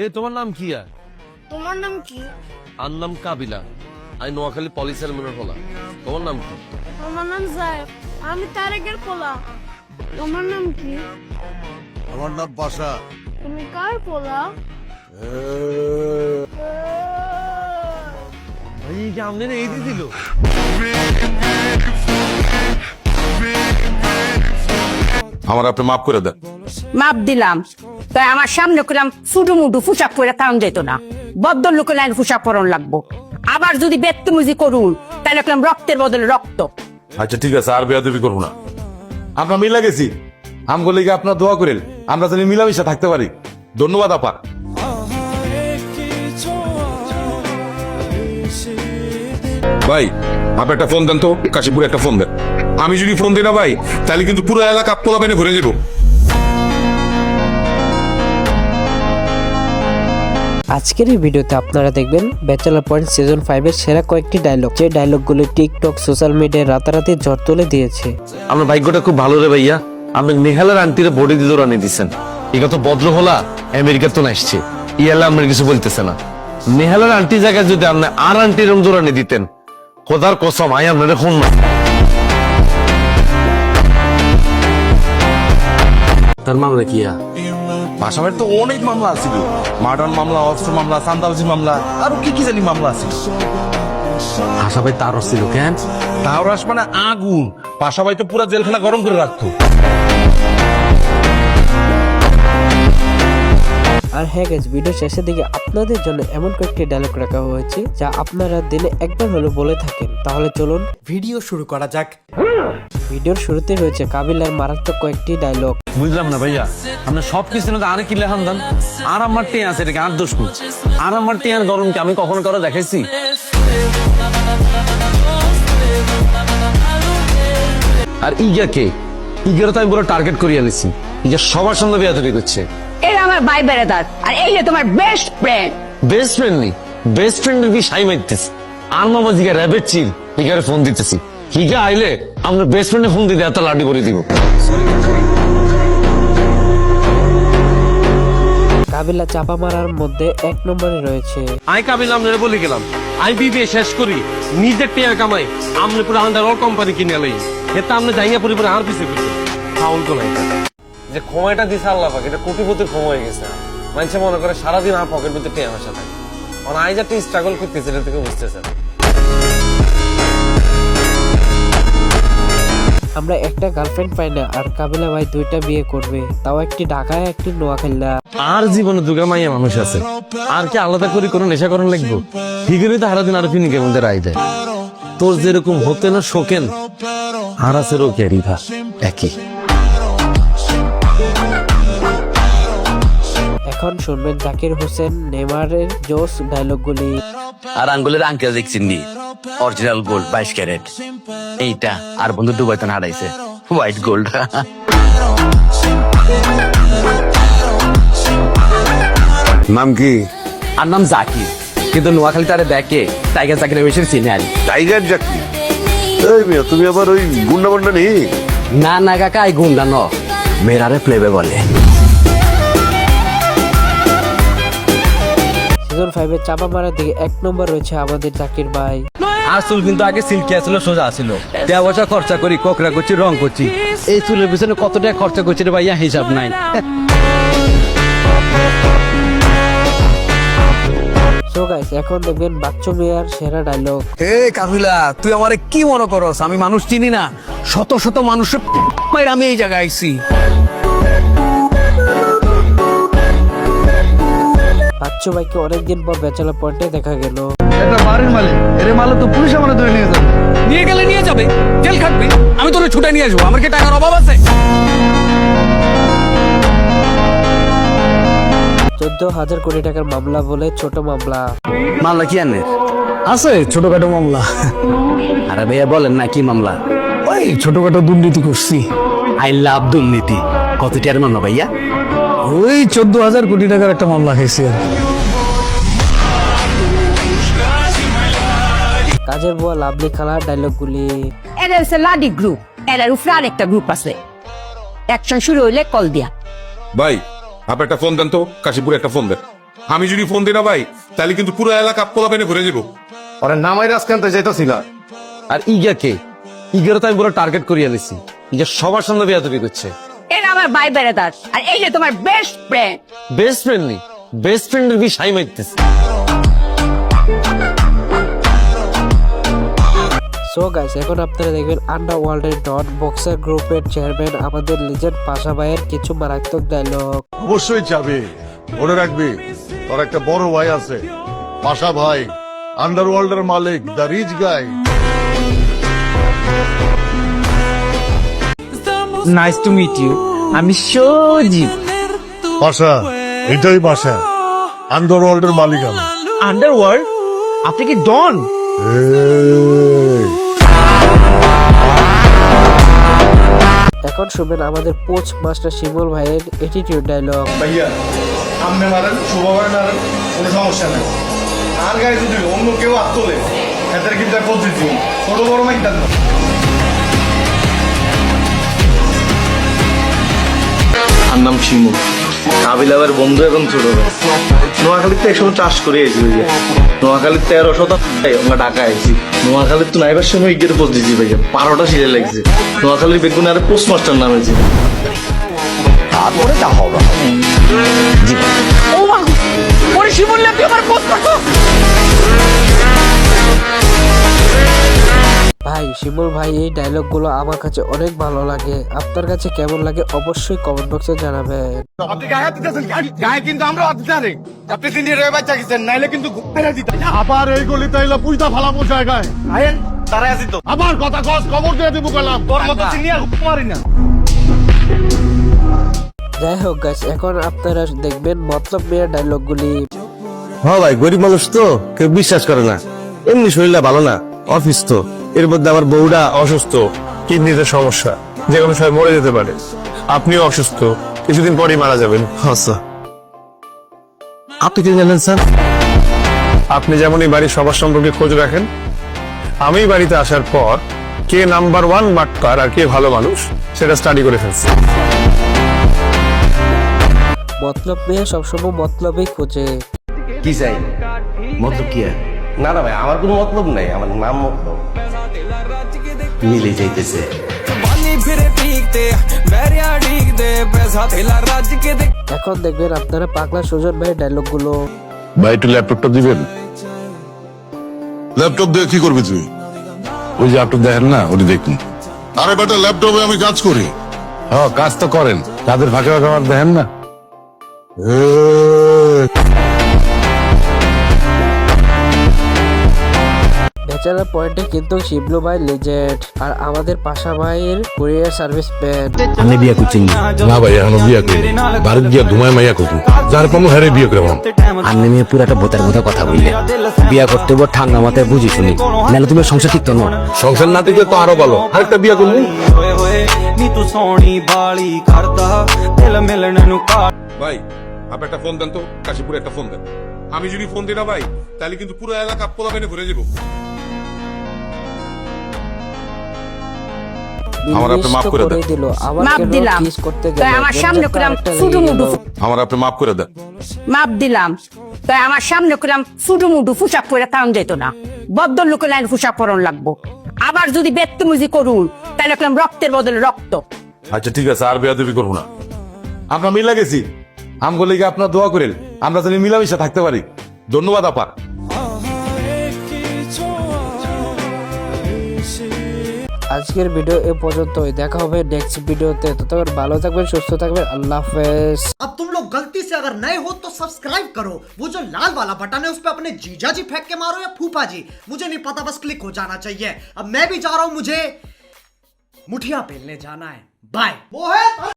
তোমার নাম কি? তোমার নাম কি? আর নাম কাবিলা। আমি নোয়াখালী পলিসের মনের পোলা। তোমার নাম কি? আমার নাম জায়েদ। আমি তারেকের পোলা। তোমার নাম কি? আমার নাম পাশা। তুমি কার পোলা? ভাই কি আমনে এই দিয়ে দিল? আমার আপনি মাফ করে দেন। মাপ দিলাম, তাই আমার সামনে করলাম ফুটু মুটু পোশাক পরে কারণ যেত না, বদ্ধ লোকের লাইন পোশাক পরন লাগবো। আবার যদি বেত্তমুজি করুন তাহলে করলাম রক্তের বদলে রক্ত। আচ্ছা ঠিক আছে, আর বেয়াদবি করবো না। আমরা মিলা গেছি, আমগুলো লিগে আপনার দোয়া করেন আমরা যেন মিলামিশা থাকতে পারি। ধন্যবাদ আপা। ভাই আপনি একটা ফোন দেন তো, কাশীপুরে একটা ফোন দেন। আমি যদি ফোন দিই না ভাই, তাহলে কিন্তু পুরো এলাকা পোলা পেনে ভরে যাবো। আজকের এই ভিডিওতে আপনারা দেখবেন ব্যাচেলর পয়েন্ট সিজন 5 এর সেরা কয়েকটি ডায়লগ, যে ডায়লগগুলো টিকটক সোশ্যাল মিডিয়ায় রাতারাতি ঝড় তুলে দিয়েছে। আপনার ভাগ্যটা খুব ভালো রে ভাইয়া, আপনি নেহালের আন্টিরে বডি দিয়ে দৌড়ানি দিচ্ছেন। এটা তো ভদ্র হলা আমেরিকার তো আসছে, ইয়ালে আপনার কিছু বলতেছে না। নেহালের আন্টি জায়গায় যদি আপনি আর আন্টির দৌড়ানি দিতেন, খোদার কসম আই আপনার খুন না। তার মামলা কি? পাশাপাশি তো অনেক মামলা আছিল, মার্ডার মামলা, অস্ত্র মামলা, চাঁদাবাজি মামলা, আরো কি কি জানি মামলা আছিল। আশা ভাই তার ছিল কেন? তাও রাস মানে আগুন, পাশাপাশি তো পুরো জেলখানা গরম করে রাখতো। আর হ্যাঁ গাইস, ভিডিও শেষের দিকে আপনাদের জন্য এমন কয়েকটি ডায়লগ রাখা হয়েছে যা আপনারা দিনে একবার হলেও বলে থাকেন। তাহলে চলুন ভিডিও শুরু করা যাক। ভিডিওর শুরুতে রয়েছে কাবিলার মারাত্মক কয়েকটি ডায়লগ। বুঝলাম না ভাইয়া, আপনি সবকিছু আরে কি লেখান দেন? আর আমার টিয়া আছে, এটাকে আর দোষ করছি। আর আমার টিয়ার গরমকে আমি কখনো কারো দেখাইছি? আর ইগা কে? ইগারও তো আমি পুরো টার্গেট করিয়া নিছি। ইগা সবার সঙ্গে বিয়াদবি করছে। এরা আমার ভাই বেড়াদার, আর এই যে তোমার বেস্ট ফ্রেন্ড। বেস্ট ফ্রেন্ড নেই, বেস্ট ফ্রেন্ডের কি সাই মারতেছি। আর মামা জিগা র্যাবেট চিল, ইগারে ফোন দিতেছি। হিগা আইলে আমরা বেস্ট ফ্রেন্ডে ফোন দিতে এত লাডি করে দিব। কাবিলা চাপা মারার মধ্যে এক নম্বরে রয়েছে। আই কাবিল আমরা বলে গেলাম, আই বিবিএ শেষ করি, নিজের টিয়া কামাই, আমরা পুরো আন্ডার অল কোম্পানি কিনে লই। এতে আমরা যাইয়া পরিবার আর পিছিয়ে পড়ি। ফাউল তো নাই যে সময়টা দিছে আল্লাহ পাক, এটা কোটিপতির ক্ষমা হয়ে গেছে। মানুষে মনে করে সারাদিন আর পকেট ভিতরে টিয়া পয়সা থাকে, কারণ আই যাতে স্ট্রাগল করতেছে এটা থেকে বুঝতেছে না। আমরা একটা গার্লফ্রেন্ড পাই না, আর কাবিলা ভাই দুইটা বিয়ে করবে, তাও একটি ঢাকায় একটি নোয়াখালীরা। আর জীবনে দুগা মাইয়া মানুষ আছে, আর কি আলাদা করে কোনো নেশা করণ লাগবো? ঠিকই তো সারাদিন আর ফিনিকের মধ্যে রাই দেয়। তোর যেরকম হতে না শোকেন, আর আছে রোকে রিভা একই। এখন শুনবেন জাকির হোসেন নেমারের জোস ডায়লগগুলি। আর আঙ্গুলের আঙ্কেল দেখছেন নি, অরিজিনাল গোল্ড 22 ক্যারেট। এইটা আর বন্ধু দুবাইতে হারাইছে হোয়াইট গোল্ড। নাম কি? আর নাম জাকির, কিন্তু নোয়াখালী তারে দেখে টাইগার জাকিরের বেশি চিনে আনি। টাইগার জাকি? এই মিয়া তুমি আবার ওই গুন্ডা গুন্ডা নেই? না না কাকা, এই গুন্ডা ন, মেরারে প্লেবে বলে। সিজন 5 এর চাপা মারার দিকে এক নম্বর রয়েছে আমাদের জাকির ভাই। আসল কিন্তু আগে সিল্কি আসলে সোজা আসিল, দেড় বছর খরচা করি, কোকড়া করছি, রং করছি, এই চুলের পিছনে কত টাকা খরচা করছি রে ভাইয়া, হিসাব নাই। সো গাইস, এখন দেখবেন বাচ্চু মিয়ার সেরা ডায়লগ। এ কাফিলা, তুই আমারে কি মনে করস? আমি মানুষ চিনি না, শত শত মানুষের আমি এই জায়গায় আইছি। বাচ্চু ভাইকে অনেকদিন পর ব্যাচেলর পয়েন্টে দেখা গেল। এটা বাড়ির মালিক, এর মালিক তো পুলিশ আমার ধরে নিয়ে যাবে। নিয়ে গেলে নিয়ে যাবে, জেল খাটবি, আমি তোরে ছুটে নিয়ে আসবো। আমার কি টাকার অভাব আছে? 14,000 কোটি টাকার মামলা বলে ছোট মামলা। মামলা কি আনে? আছে ছোটখাটো মামলা। আরে ভাইয়া বলেন না কি মামলা? ওই ছোটখাটো দুর্নীতি করছি। আই লাভ দুর্নীতি। কত টিয়ার মামলা ভাইয়া? ওই 14,000 কোটি টাকার একটা মামলা খাইছি আর। কাজের বুয়া লাভলি খালার ডায়লগগুলি। এরা হচ্ছে লাডি গ্রুপ, এরার উপরে আরেকটা গ্রুপ আছে, অ্যাকশন শুরু হইলে কল দিয়া। ভাই আপনি একটা ফোন দেন তো, কাশীপুরে একটা ফোন দেন। আমি যদি ফোন দিই না ভাই তাহলে কিন্তু পুরো এলাকা পোলা পেনে ভরে যাবো। ওরে নামাই রাজকান্ত যাইতাছিল আর ইগা কে? ইগারও তো আমি পুরো টার্গেট করিয়া নিছি। ইগা সবার সামনে বেয়াদবি করছে। এরা আমার ভাই বেড়াদার আর এই যে তোমার বেস্ট ফ্রেন্ড। বেস্ট ফ্রেন্ড নেই, বেস্ট ফ্রেন্ডের বি সাই মারতেছে। সো গাইস, এখন আপনারা দেখবেন আন্ডারওয়ার্ল্ডের ডন বক্সার গ্রুপের চেয়ারম্যান আমাদের লিজেন্ড পাশা ভাইয়ের কিছু মারাত্মক ডায়লগ। অবশ্যই যাবে, মনে রাখবি তোর একটা বড় ভাই আছে পাশা ভাই, আন্ডারওয়ার্ল্ডের মালিক, the rich guy. Nice to meet you, আমি সজীব। পাশা, এটাই বাসা, আন্ডারওয়ার্ল্ডের মালিক আমি। আন্ডারওয়ার্ল্ড? আপনি কি ডন? এই, এখন শুনবেন আমাদের কোচ মাস্টার শিমুল ভাইয়ের অ্যাটিটিউড ডায়লগ। ভাইয়া আপনি মারেন, শুভভাবে মারেন, কোনো সমস্যা নেই। আর গায়ে যদি অন্য কেউ হাত তোলে এদের কিন্তু এক পদ্ধতি, ছোট বড় মাইকটা না। আর নাম শিমু, কাবিলাবের বন্ধু এবং ছোট ভাই। নোয়াখালীতে একসময় চাষ করে এসেছি ভাইয়া। নোয়াখালীর 13 শতাংশ আমরা ঢাকা আইছি। নোয়াখালীর তো নাইবার সময় ইগের পোস্ট দিচ্ছি ভাইয়া, 12টা সিলে লাগছে। নোয়াখালীর বেগুন আর পোস্টমাস্টার নামেছি। তারপরে যা হবে ও মা, ওরে শিমুল না তুই আমার পোস্ট করছো? ভাই শিমুল ভাই এই ডায়লগগুলো আমার কাছে অনেক ভালো লাগে। আপনার কাছে কেমন লাগে অবশ্যই কমেন্ট বক্সে জানাবেন। আপনি গায়ে দিতেছেন, গায়ে কিন্তু আমরা হাত দিতে পারি। আপনি সিনিয়র হয়ে বাচ্চা গেছেন, নাইলে কিন্তু ঘুরে দিতে। আবার এই গলিতে এলো পুইতা ফালামো জায়গায়। আয়েন তারা আসি তো আবার কথা কস, খবর দিয়ে দিব গেলাম। তোর মতো সিনিয়র মারি না। যাই হোক গাইস, এখন আপনারা দেখবেন মতলব মেয়ের ডায়লগগুলি। হ্যাঁ ভাই, গরিব মানুষ তো কেউ বিশ্বাস করে না। এমনি শরীরটা ভালো না, অফিস তো, এর মধ্যে আমার বউটা অসুস্থ, কিডনিতে সমস্যা, যে কোনো সময় মরে যেতে পারে। আপনিও অসুস্থ, কিছুদিন পরেই মারা যাবেন। আচ্ছা আপনি কি জানেন স্যার? আপনি যেমন এই বাড়ির সবার সম্পর্কে খোঁজ রাখেন, আমি বাড়িতে আসার পর কে নাম্বার 1 বাটপার আর কে ভালো মানুষ সেটা স্টাডি করে ফেলছি। মতলব মেয়ে সবসময় মতলবই খোঁজে। কি চাই? মতলব কি? না না ভাই, আমার কোনো মতলব নাই, আমার নাম মতলব মিলে যাইতেছে। এখন দেখবেন আপনারা পাগলা সুজন ভাইয়ের ডায়লগগুলো। ভাই একটু ল্যাপটপটা দিবেন। ল্যাপটপ দিয়ে কি করবি তুই? ওই যে ল্যাপটপ দেখেন না, ওটি দেখুন। আরে বেটা, ল্যাপটপে আমি কাজ করি। হ্যাঁ, কাজ তো করেন, তাদের ফাঁকে ফাঁকে আমার দেখেন না। ব্যাচেলার পয়েন্টে কিন্তু শিবলু ভাই লিজেন্ড আর আমাদের পাশা ভাইয়ের কুরিয়ার সার্ভিস ম্যান। আমি বিয়ে করছি না ভাই, এখনো বিয়ে করি। বাড়িতে গিয়া ঘুমায় মাইয়া করবো, যার পামু হারে বিয়ে করবো। আপনি মেয়ে পুরো একটা বোতার মতো কথা বললে। বিয়া করতে বল ঠান্ডা মাথায় বুঝি শুনি, নাহলে তুমি সংসার ঠিক তো না। সংসার না থেকে তো আরো ভালো, আরেকটা বিয়ে করবি। ভাই আপনি একটা ফোন দেন তো, কাশীপুরে একটা ফোন দেন। আমি যদি ফোন দিই না ভাই তাহলে কিন্তু পুরো এলাকা পোলা পেনে ভরে যাবো। আমার আপনি মাফ করে দেন। দিল আবার মাপ কেন দিলাম। কিস করতে গেল? তাই আমার সামনে করলাম শুধু মুডু। আমার আপনি মাফ করে দেন। মাপ দিলাম, তাই আমার সামনে করলাম শুধু মুডু পোশাক পরে কারণ যেত না। বদ্ধ লোকের লাইন পোশাক পরন লাগবো। আবার যদি বেত্তমুজি করুন তাহলে করলাম রক্তের বদলে রক্ত। আচ্ছা ঠিক আছে, আর বেয়াদবি করবো না। আমরা মিলা গেছি, আমগুলো লিগে আপনার দোয়া করেন, আমরা যেন মিলামিশা থাকতে পারি। ধন্যবাদ আপা। আজকের ভিডিও এ পর্যন্তই, দেখা হবে নেক্সট ভিডিওতে। ততক্ষণ ভালো থাকবেন, সুস্থ থাকবেন, আল্লাহ হাফেজ। अब तुम लोग गलती से अगर नए हो तो सब्सक्राइब करो, वो जो लाल वाला बटन है उस पर अपने जीजा जी फेंक के मारो या फूफा जी, मुझे नहीं पता, बस क्लिक हो जाना चाहिए। अब मैं भी जा रहा हूं, मुझे मुठिया पेलने जाना है। बाय।